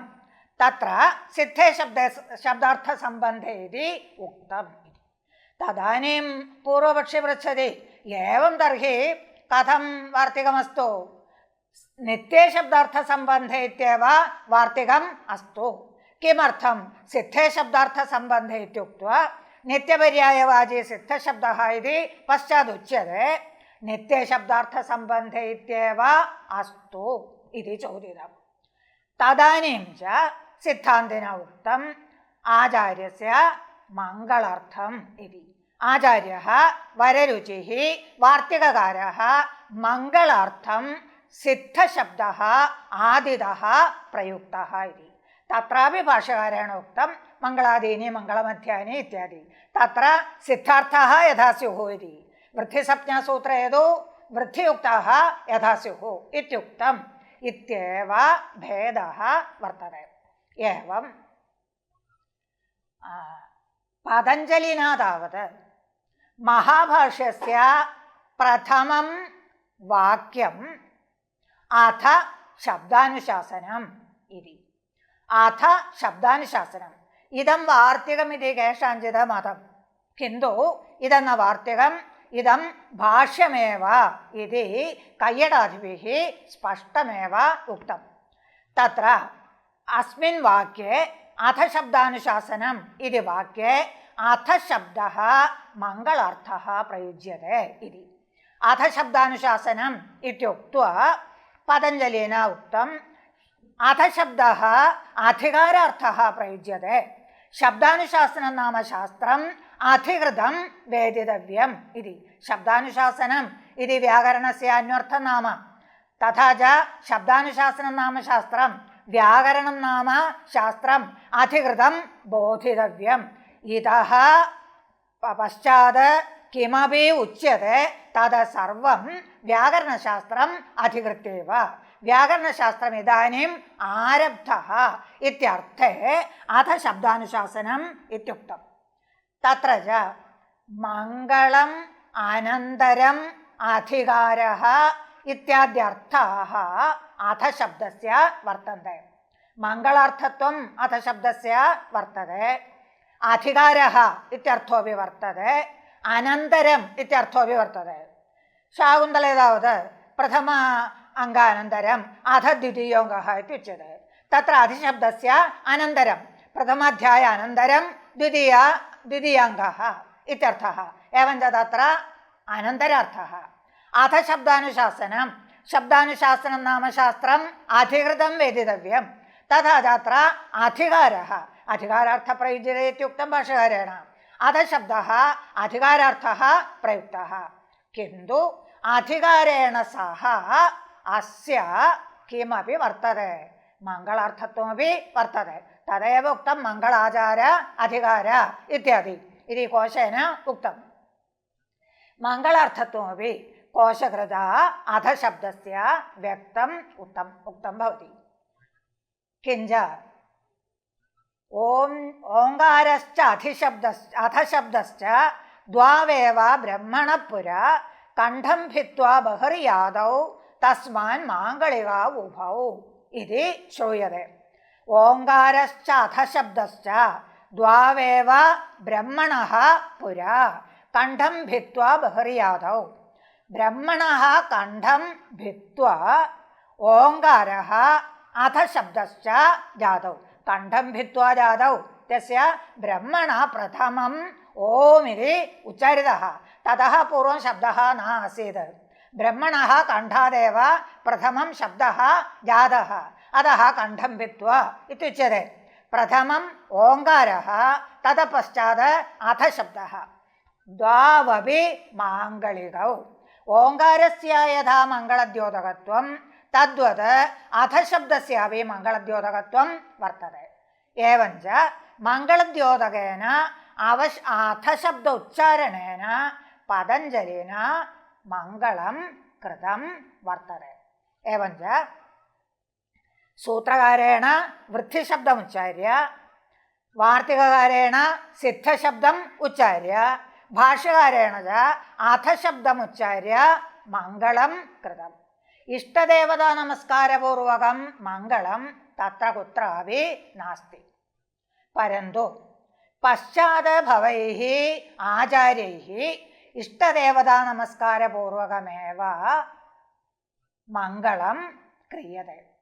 तत्र सिद्धे शब्दार्थसम्बन्धे इति उक्तम्। तदानीं पूर्वपक्षी पृच्छति, एवं तर्हि कथं वार्तिकमस्तु? नित्ये शब्दार्थसम्बन्धे इत्येव वार्तिकम् अस्तु। किमर्थं? सिद्धे शब्दार्थसम्बन्धे इत्युक्त्वा नित्यपर्यायवाची सिद्धशब्दः इति पश्चादुच्यते। नित्ये शब्दार्थसम्बन्धे इत्येव अस्तु इति चोदितम्। तदानीं च सिद्धान्तिना उक्तम् आचार्यस्य मङ्गलार्थम् इति। आचार्यः वररुचिः वार्तिककारः मङ्गलार्थं सिद्धशब्दः आदितः प्रयुक्तः इति। तत्रापि भाष्यकारेण उक्तं मङ्गलादीनि मङ्गलमध्यानि इत्यादि। तत्र सिद्धार्थाः यथा स्युः इति। वृद्धिसंज्ञासूत्रे यदु वृद्धियुक्ताः यथा स्युः इत्युक्तम् इत्येव भेदः वर्तते। एवं पतञ्जलिना तावत् महाभाष्यस्य प्रथमं वाक्यम् अथ शब्दानुशासनम् इति। अथ शब्दानुशासनम् इदं वार्तिकमिति केषाञ्चित् मतं, किन्तु इदं न वार्तिकम्, इदं भाष्यमेव इति कैयडादिभिः स्पष्टमेव उक्तं। तत्र अस्मिन् वाक्ये अथ शब्दानुशासनम् इति वाक्ये अथ शब्दः मङ्गलार्थः प्रयुज्यते इति। अथ शब्दानुशासनम् इत्युक्त्वा पतञ्जलिना उक्तम् अथ शब्दः अधिकारार्थः प्रयुज्यते। शब्दानुशासनं नाम शास्त्रम् अधिकृतं वेदितव्यम् इति। शब्दानुशासनम् इति व्याकरणस्य अन्वर्थं नाम, तथा च शब्दानुशासनं नाम शास्त्रं, व्याकरणं नाम शास्त्रम् अधिकृतं बोधितव्यम्। इतः पश्चात् किमपि उच्यते तद् सर्वं व्याकरणशास्त्रम् अधिकृत्यैव। व्याकरणशास्त्रम् इदानीम् आरब्धः इत्यर्थे अथ शब्दानुशासनम् इत्युक्तम्। तत्र च മംഗളം അനന്തരം അധികാരः ഇത്യാദ്യർത്ഥാः അധശബ്ദസ്യ വർത്തन्ते. മംഗളാർത്ഥത്വം അധശബ്ദസ്യ വർത്തते. അധികാരः ഇത്യർത്ഥോപി വർത്തते. അനന്തരം ഇത്യർത്ഥോപി വർത്തते. ശാകുന്തളേ താവത് പ്രഥമ അംഗാനന്തരം അധ ദ്വിതീയോऽङ्गः इत्युच्यते. तत्र अधिशब्दस्य अनन्तरं प्रथमाध्याय अनन्तरं द्वितीयाङ्गः इत्यर्थः. एवञ्च तत्र अनन्तरार्थः. अधशब्दानुशासनं शब्दानुशासनं नाम शास्त्रम् अधिकृतं वेदितव्यं. तथा तत्र अधिकारः अधिकारार्थप्रयुज्यते इत्युक्तं भाष्यकारेण. अधशब्दः अधिकारार्थः प्रयुक्तः. किन्तु अधिकारेण सह अस्य किमपि वर्तते, मङ्गलार्थत्वमपि वर्तते. तदेव उक्तं मङ्गलाचार अधिकार इत्यादि इति कोशेन उक्तं. मङ्गलार्थत्वमपि कोशकृता अधशब्दस्य व्यक्तम् उक्तं भवति. किञ्च ओङ्कारश्च अधशब्दश्च द्वावेव ब्रह्मणः पुरा कण्ठं भित्त्वा बहिर्यादौ तस्मान् माङ्गलिका उभौ इति श्रूयते. ओङ्कारश्च अधशब्दश्च द्वावेव ब्रह्मणः पुरा कण्ठं भित्त्वा बहिर्यादौ. ब्रह्मणः कण्ठं भित्त्वा ओङ्कारः अधशब्दश्च जातौ. कण्ठं भित्त्वा जातौ तस्य ब्रह्मणः प्रथमम् ओम् इति उच्चारितः. ततः पूर्वं शब्दः न आसीत्. ब्रह्मणः कण्ठादेव प्रथमं शब्दः जातः. अतः कण्ठं भित्त्वा इत्युच्यते. प्रथमम् ओङ्कारः, ततः पश्चात् अधशब्दः. द्वावपि माङ्गलिकौ. ओङ्कारस्य यथा मङ्गलद्योतकत्वं तद्वत् अधशब्दस्यापि मङ्गलद्योतकत्वं वर्तते. एवञ्च मङ्गलद्योतकेन अधशब्द उच्चारणेन पतञ्जलिना मङ्गलं कृतं वर्तते. एवञ्च सूत्रकारेण वृत्तिशब्दमुच्चार्य, वार्तिककारेण सिद्धशब्दम् उच्चार्य, भाष्यकारेण च अधशब्दमुच्चार्य मङ्गलं कृतम्. इष्टदेवता नमस्कारपूर्वकं मङ्गलं तत्र कुत्रापि नास्ति. परन्तु पश्चात् भवैः आचार्यैः इष्टदेवता नमस्कारपूर्वकमेव मङ्गलं क्रियते.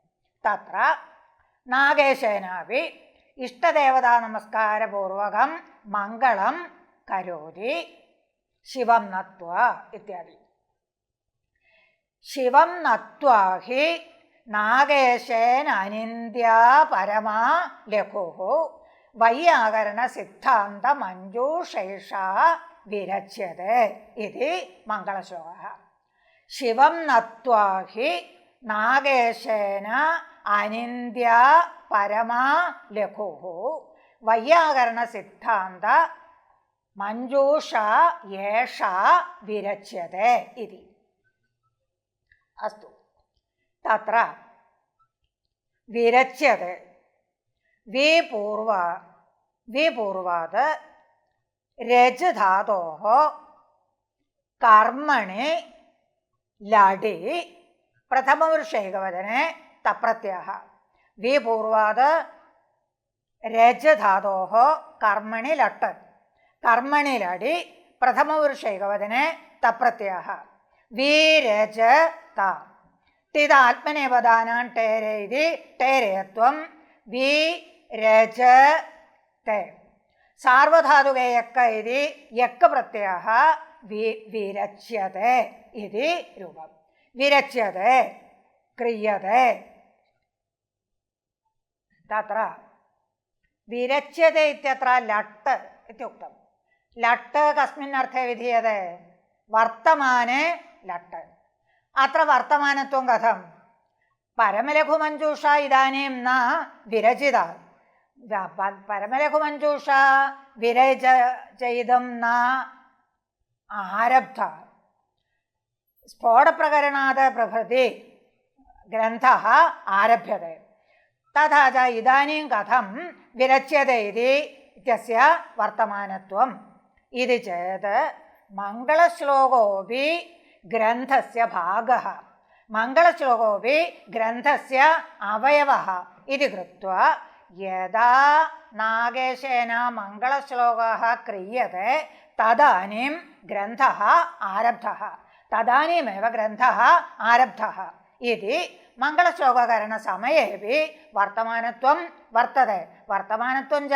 तत्र नागेशेनापि इष्टदेवता नमस्कारपूर्वकं मङ्गलं करोति शिवं नत्वा इत्यादि. शिवं नत्वा हि नागेशेन अनिन्द्या परमा लघुः वैयाकरणसिद्धान्तमञ्जूषैषा विरच्यते इति मङ्गलश्लोकः. शिवं नत्वा हि नागेशेन अनिन्द्या परमा लघुः वैयाकरणसिद्धान्तमञ्जूषा एषा विरच्यते इति. अस्तु, तत्र विरच्यते विपूर्वात् रज् धातोः कर्मणि लडि प्रथमपुरुषैकवचने तप्रत्ययः. विपूर्वात् रज् धातोः कर्मणि लट्, कर्मणि लडि प्रथमपुरुषैकवचने तप्रत्ययः. विरजत तिदात्मनेपदानां टेरे इति टेरेत्वं विरजते. सार्वधातुके यक्क इति यक्क प्रत्ययः विरच्यते इति रूपं. विरच्यते क्रियते. तत्र विरच्यते इत्यत्र लट् इत्युक्तं. लट् कस्मिन् अर्थे विधीयते? वर्तमाने लट्. अत्र वर्तमानत्वं कथं? परमलघुमञ्जूषा इदानीं न विरचिता. परमलघुमञ्जूषा विरचयितुं न आरब्धा. स्फोटप्रकरणात् प्रभृति ग्रन्थः आरभ्यते. तथा च इदानीं कथं विरच्यते इति इत्यस्य वर्तमानत्वम् इति चेत् मङ्गलश्लोकोऽपि ग्रन्थस्य भागः, मङ्गलश्लोकोऽपि ग्रन्थस्य अवयवः इति कृत्वा यदा नागेशेन मङ्गलश्लोकः क्रियते तदानीं ग्रन्थः आरब्धः, तदानीमेव ग्रन्थः आरब्धः इति मङ्गलश्लोककरणसमयेपि वर्तमानत्वं वर्तते। वर्तमानत्वं च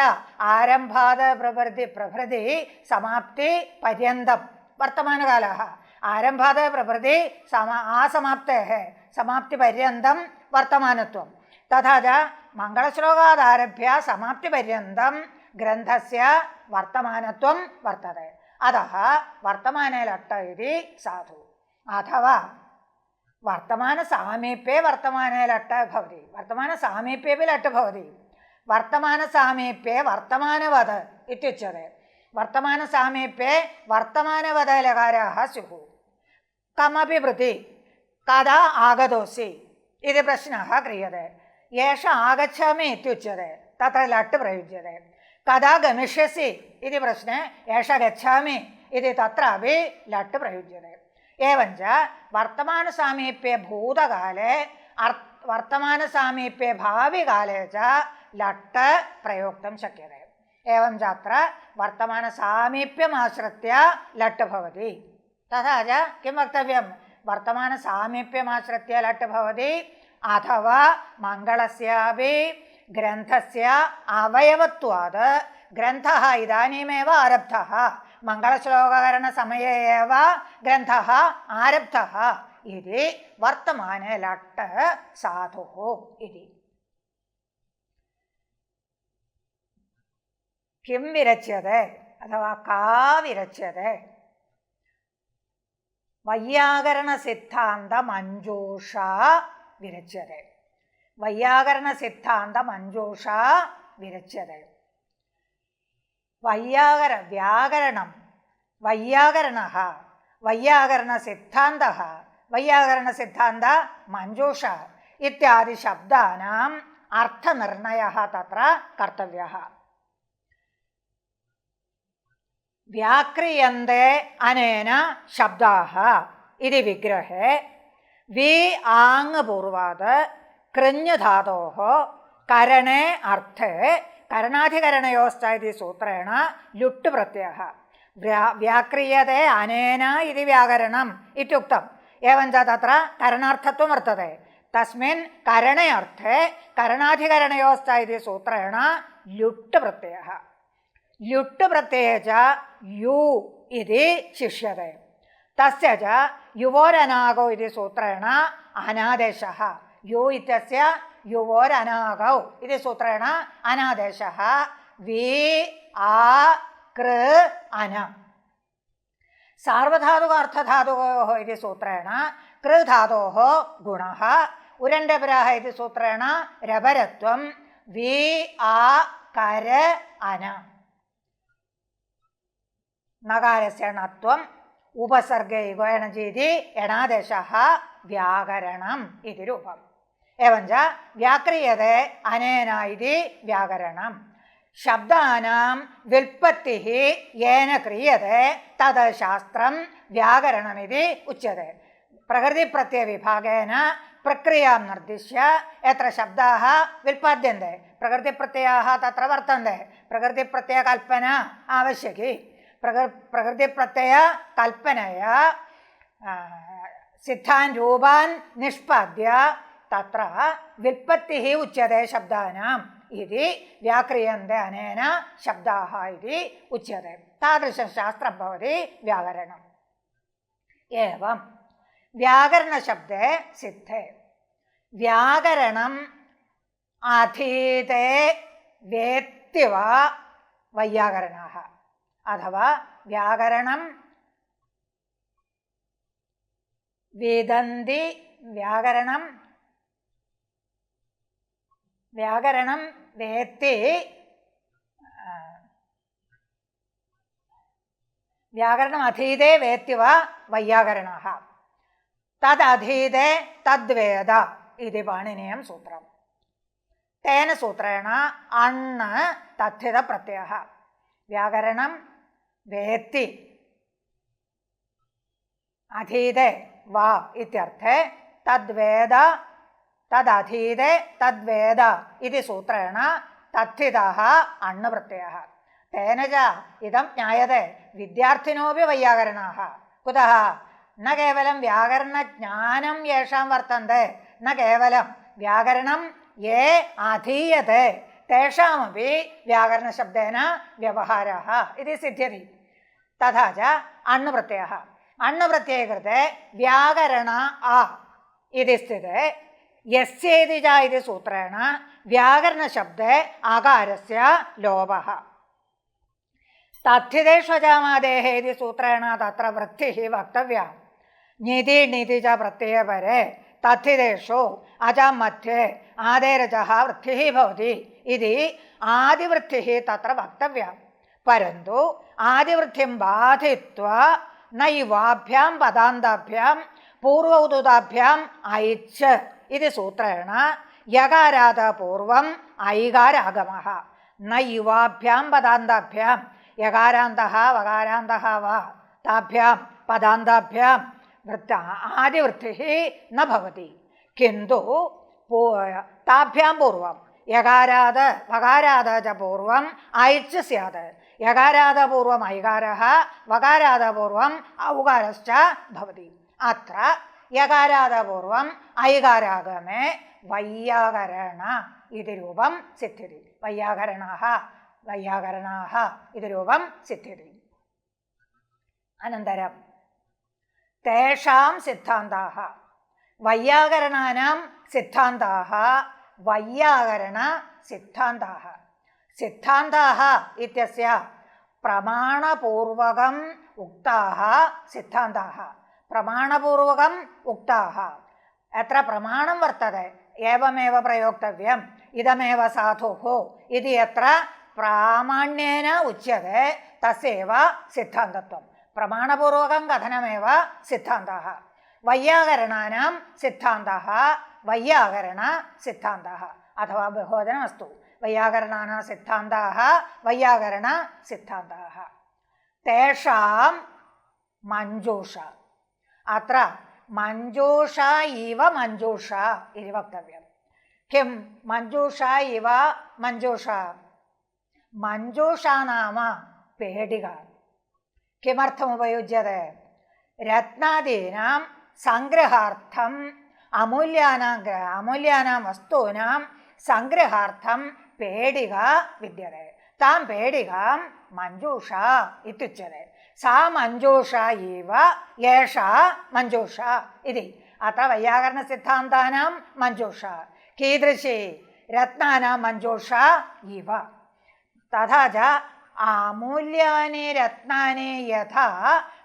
आरम्भात् प्रभृति समाप्तिपर्यन्तं वर्तमानकालः, आरम्भात् प्रभृति असमाप्तेः समाप्तिपर्यन्तं वर्तमानत्वं, तथा च मङ्गलश्लोकादारभ्य समाप्तिपर्यन्तं ग्रन्थस्य वर्तमानत्वं वर्तते। अतः वर्तमाने लट् इति साधु। अथवा वर्तमानसामीप्ये वर्तमाने लट् भवति, वर्तमानसामीप्येपि लट् भवति। वर्तमानसामीप्ये वर्तमानवद् इत्युच्यते, वर्तमानसामीप्ये वर्तमानवद् लकाराः स्युः। कमपि प्रति कदा आगतोऽसि इति प्रश्नः क्रियते, एष आगच्छामि इत्युच्यते, तत्र लट् प्रयुज्यते। कदा गमिष्यसि इति प्रश्ने एष गच्छामि इति तत्रापि लट् प्रयुज्यते। एवञ्च वर्तमानसामीप्ये भूतकाले वर्तमानसामीप्ये भाविकाले च लट् प्रयोक्तुं शक्यते। एवं च अत्र वर्तमानसामीप्यमाश्रित्य लट् भवति। तथा च किं वक्तव्यं, वर्तमानसामीप्यमाश्रित्य लट् भवति अथवा मङ्गलस्यापि ग्रन्थस्य अवयवत्वात् ग्रन्थः इदानीमेव आरब्धः, मङ्गलश्लोककरणसमये एव ग्रन्थः आरब्धः इति वर्तमाने लट् साधुः इति। किं विरच्यते अथवा का विरच्यते? वैयाकरणसिद्धान्तमञ्जूषा विरच्यते, वैयाकरणसिद्धान्तमञ्जूषा विरच्यते। व्याकरणं वैयाकरणः वैयाकरणसिद्धान्तः वैयाकरणसिद्धान्तमञ्जूषा इत्यादि शब्दानाम् अर्थनिर्णयः तत्र कर्तव्यः। व्याक्रियन्ते अनेन शब्दाः इति विग्रहे वि आङ् पूर्वात् कृञ् धातोः करणे अर्थे करणाधिकरणयोश्च इति सूत्रेण लुट् प्रत्ययः। व्याक्रियते अनेन इति व्याकरणम् इत्युक्तम्। एवञ्च तत्र करणार्थत्वं वर्तते, तस्मिन् करणे अर्थे करणाधिकरणयोश्च इति सूत्रेण लुट् प्रत्ययः। लुट् प्रत्यये च यु इति शिष्यते, तस्य च युवोरनागौ इति सूत्रेण अनादेशः। यु इत्यस्य युवोरनागौ इति सूत्रेण अनादेशः। वि आ कृ अन सार्वधातुक अर्थधातुकोः इति सूत्रेण कृ धातोः गुणः, उरण्डपरः इति सूत्रेण रपरत्वं। वि आ कर अन नकारस्य णत्वम् उपसर्गे इगोयणजीति एणादेशः व्याकरणम् इति रूपम्। एवञ्च व्याक्रियते अनेन इति व्याकरणम्। शब्दानां व्युत्पत्तिः येन क्रियते तद् शास्त्रं व्याकरणमिति उच्यते। प्रकृतिप्रत्ययविभागेन प्रक्रियां निर्दिश्य यत्र शब्दाः व्युत्पद्यन्ते, प्रकृतिप्रत्ययाः तत्र वर्तन्ते, प्रकृतिप्रत्ययकल्पना आवश्यकी। प्रकृतिप्रत्ययकल्पनया सिद्धान् रूपान् निष्पाद्य तत्र व्युत्पत्तिः उच्यते शब्दानाम् इति व्याक्रियन्ते अनेन शब्दाः इति उच्यते। तादृशशास्त्रं भवति व्याकरणम्। एवं व्याकरणशब्दे सिद्धे व्याकरणम् अधीते वेत्ति वा वैयाकरणाः, अथवा व्याकरणं वेदन्ति, व्याकरणं वेत्ति, व्याकरणम् अधीते वेत्ति वा वैयाकरणाः। तदधीते तद्वेद इति पाणिनीयं सूत्रम्। तेन सूत्रेण अण् तद्धितप्रत्ययः व्याकरणं वेत्ति अधीते वा इत्यर्थे तद्वेद तदधीते तद्वेद इति सूत्रेण तत्थितः अण्णप्रत्ययः। तेन च इदं ज्ञायते विद्यार्थिनोऽपि वैयाकरणाः। कुतः? न केवलं व्याकरणज्ञानं येषां वर्तन्ते, न केवलं व्याकरणं ये अधीयते तेषामपि व्याकरणशब्देन व्यवहारः इति सिद्ध्यति। तथा च अण्णप्रत्ययः। अण्णप्रत्यये कृते व्याकरण अ इति स्थिते यस्येति च इति सूत्रेण व्याकरणशब्दे आकारस्य लोपः। तत्थितेष्वजामादेः इति सूत्रेण तत्र वृत्तिः वक्तव्या। ञिति णिति च प्रत्ययपरे तत्थितेषु अजां मध्ये आदेरजः वृत्तिः भवति इति आदिवृत्तिः तत्र वक्तव्या। परन्तु आदिवृत्तिं बाधित्वा नैवाभ्यां पदान्ताभ्यां पूर्वोदुताभ्याम् ऐच्छ इति सूत्रेण यकारात् पूर्वम् ऐकारागमः। नैवाभ्यां पदान्ताभ्यां यकारान्तः वकारान्तः वा ताभ्यां पदान्ताभ्यां आदिवृत्तिः न भवति। किन्तु ताभ्यां पूर्वं यकारात् वकारात् च पूर्वम् ऐच् स्यात्। यकारात् पूर्वम् ऐकारः वकारात् पूर्वम् औकारश्च भवति। अत्र यकारात् पूर्वम् ऐकारागमे वैयाकरण इति रूपं सिद्ध्यति। वैयाकरणाः इति रूपं सिद्ध्यति। अनन्तरं तेषां सिद्धान्ताः वैयाकरणानां सिद्धान्ताः वैयाकरणसिद्धान्ताः। सिद्धान्ताः इत्यस्य प्रमाणपूर्वकम् उक्ताः सिद्धान्ताः। प्रमाणपूर्वकम् उक्ताः अत्र प्रमाणं वर्तते। एवमेव प्रयोक्तव्यम् इदमेव साधुः इति यत्र प्रामाण्येन उच्यते तस्यैव सिद्धान्तत्वं। प्रमाणपूर्वकं कथनमेव सिद्धान्तः। वैयाकरणानां सिद्धान्तः वैयाकरणसिद्धान्तः अथवा बहुवचनमस्तु। वैयाकरणानां सिद्धान्ताः वैयाकरणसिद्धान्ताः। तेषां मञ्जूषा। अत्र मञ्जूषा इव मञ्जूषा इति वक्तव्यं। किं मञ्जूषा इव मञ्जूषा? मञ्जूषा नाम पेटिका। किमर्थमुपयुज्यते? रत्नादीनां सङ्ग्रहार्थम् अमूल्यानां वस्तूनां सङ्ग्रहार्थं पेटिका विद्यते। तां पेटिकां मञ्जूषा इत्युच्यते। सा मञ्जूषा इव एषा मञ्जूषा इति। अत्र वैयाकरणसिद्धान्तानां मञ्जूषा कीदृशी? रत्नानां मञ्जूषा इव। तथा च अमूल्यानि रत्नानि यथा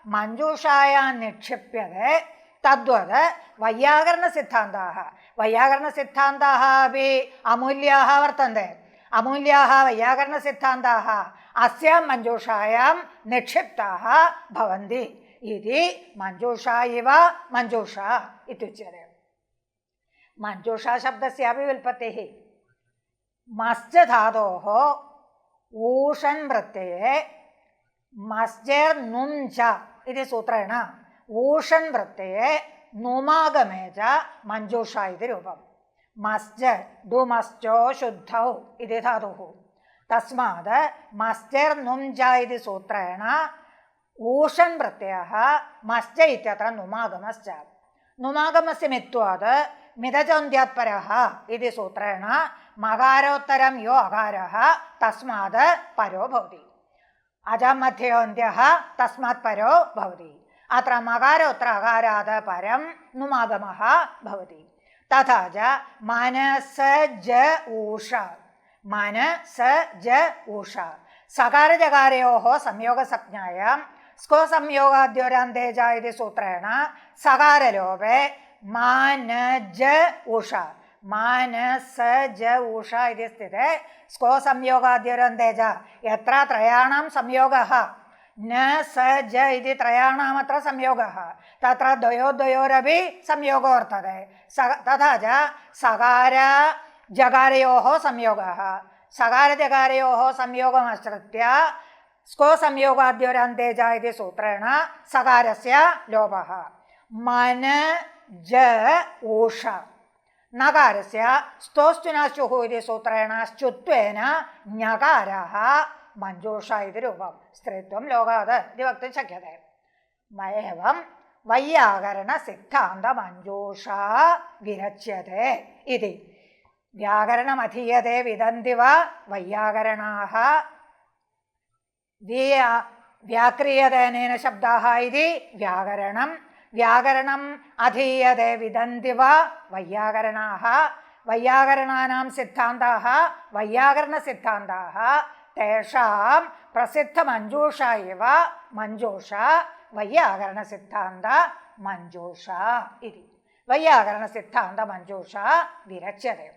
मञ्जूषायां निक्षिप्यते तद्वत् वैयाकरणसिद्धान्ताः। वैयाकरणसिद्धान्ताः अपि अमूल्याः वर्तन्ते। अमूल्याः वैयाकरणसिद्धान्ताः अस्यां मञ्जूषायां निक्षिप्ताः भवन्ति इति मञ्जूषा इव मञ्जूषा इत्युच्यते। मञ्जूषा शब्दस्यापि व्युत्पत्तिः मश्च धातोः ऊषन् प्रत्यये मश्चेर्नुं च इति सूत्रेण ऊषन् प्रत्यये नुमागमे च मञ्जूषा इति रूपम्। मश्च डुमश्चो शुद्धौ इति धातुः। तस्मात् मश्चेर्नुं च इति सूत्रेण ऊषन् प्रत्ययः मश्च इत्यत्र नुमागमश्च। नुमागमस्य मित्वात् मिदचोन्त्यात्परः इति सूत्रेण मकारोत्तरं यो अकारः तस्मात् परो भवति। अजं मध्ययोन्त्यः तस्मात् परो भवति। अत्र मकारोत्तर अकारात् परं नुमागमः भवति। तथा च मनस ज ऊषा। मनस ज ऊषा सकारजकारयोः संयोगसंज्ञायां स्को संयोगाद्योरन्ते च इति सूत्रेण सकारलोपे मानज उषा। मानस ज उषा इति स्थिते स्को संयोगाद्योरन्ते च यत्र त्रयाणां संयोगः न स ज इति त्रयाणामत्र संयोगः तत्र द्वयोरपि संयोगो वर्तते। तथा च सकार जकारयोः संयोगः। सकारजकारयोः संयोगमाश्रित्य സ്കോ സംയോഗാദ്യോരന്തേജ ഇതി സൂത്രേണ സകാരസ്യ ലോപഃ. മന ജ ഊഷ നകാരസ്യ സ്തോസ്റ്റുനാശ്ചുഃ ഇതി സൂത്രേണ ശ്ചുത്വേന ഞകാരഃ മഞ്ജൂഷ ഇതി രൂപം. സ്ത്രീത്വം ലോകാത് ഇതി വക്തും ശക്യത്തെ. ഏവം വൈയാകരണ സിദ്ധാന്ത മഞ്ജൂഷ വിരച്യത്തെ ഇതി. വ്യാകരണമധീയത്തെ വിദന്തി വ വൈയാകരണാഃ വ്യാക്രിയതേനേന ശബ്ദാഃ ഇതി വ്യാകരണം. വ്യാകരണം അധീയത്തെ വിദന്തി വ വൈയാകരണാഃ വൈയാകരണാനാം സിദ്ധാന്താഃ വൈയാകരണസിദ്ധാന്താഃ തേഷാം പ്രസിദ്ധമഞ്ജൂഷ ഇവ മഞ്ജൂഷ വൈയാകരണസിദ്ധാന്ത മഞ്ജൂഷ ഇതി. വൈയാകരണസിദ്ധാന്തമഞ്ജൂഷ വിരച്യത്തെ.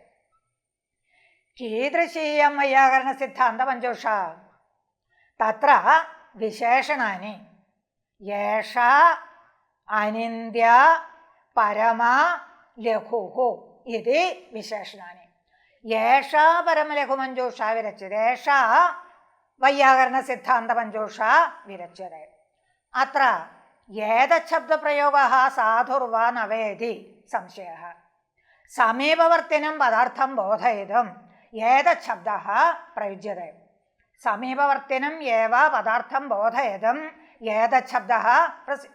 കീദൃശീയം വൈയാകരണസിദ്ധാന്തമഞ്ജൂഷ? തത്ര വിശേഷണാനി യേഷ അനിന്ദ്യ പരമ ലഘുഃ ഇതി വിശേഷണാനി. യേഷ പരമലഘുമഞ്ജൂഷ വിരച്യത്തെ. യേഷ വൈയാകരണസിദ്ധാന്തമഞ്ജൂഷ വിരച്യത്തെ. അത്ര ഏതച്ഛബ്ദപ്രയോഗഃ സാധുർവാ ന വേതി സംശയഃ. സമീപവർത്തിനം പദാർത്ഥം ബോധയിതും ഏതച്ഛബ്ദഃ പ്രയുജ്യത്തെ. സമീപവർത്തിനം ഏവ പദാർത്ഥം ബോധയിതും ഏതച്ഛബ്ദഃ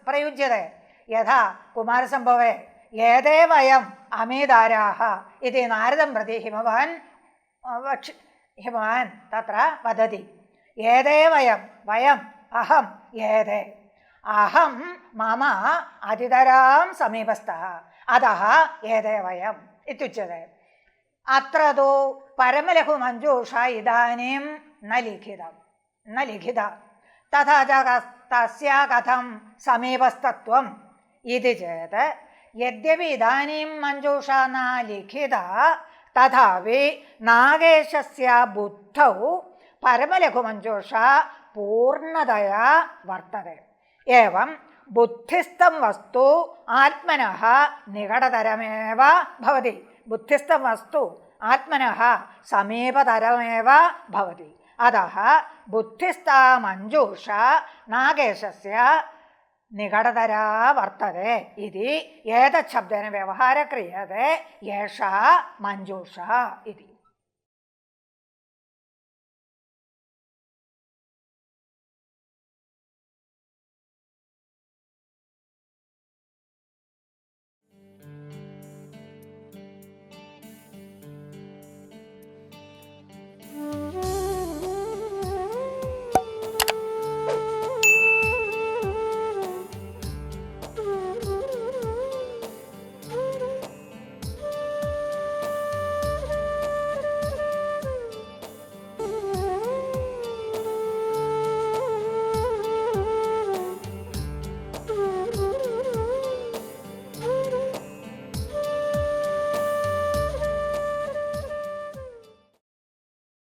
പ്രയുജ്യത്തെ. യഥാ കുമാരസംഭവേ ഏതേ വയം അമീതാരാഃ ഇതി നാരദം പ്രതി ഹിമവാൻ തത്ര വദതി. ഏതേ വയം വയം അഹം ഏതേ അഹം മമ അതിതരാം സമീപസ്ഥഃ അതഃ ഏതേ വയം ഇത്യുച്യത്തെ. അത്ര തോ പരമലഘുമഞ്ജൂഷ ഇദാനീം ന ലിഖിത തഥാ ച തസ്യ കഥം സമീപസ്ഥത്വം ഇതി ചേത് യദ്യപി ഇദാനീം മഞ്ജൂഷ ന ലിഖിത തഥാപി നാഗേശസ്യ ബുദ്ധൗ പരമലഘുമഞ്ജൂഷ പൂർണ്ണതയാ വർത്തത്തെ. ഏവം ബുദ്ധിസ്ഥം വസ്തു ആത്മനഃ നികടതരമേവ ഭവതി. ബുദ്ധിസ്ഥം വസ്തു ആത്മനഃ സമീപതരമേവ ഭവതി. അതഃ ബുദ്ധിസ്ഥാ മഞ്ജൂഷ നാഗേശസ്യ നികടതരാ വർത്തത്തെ ഇതി ഏതച്ഛബ്ദേന വ്യവഹാര ക്രിയത്തെ യേഷ മഞ്ജൂഷ ഇതി.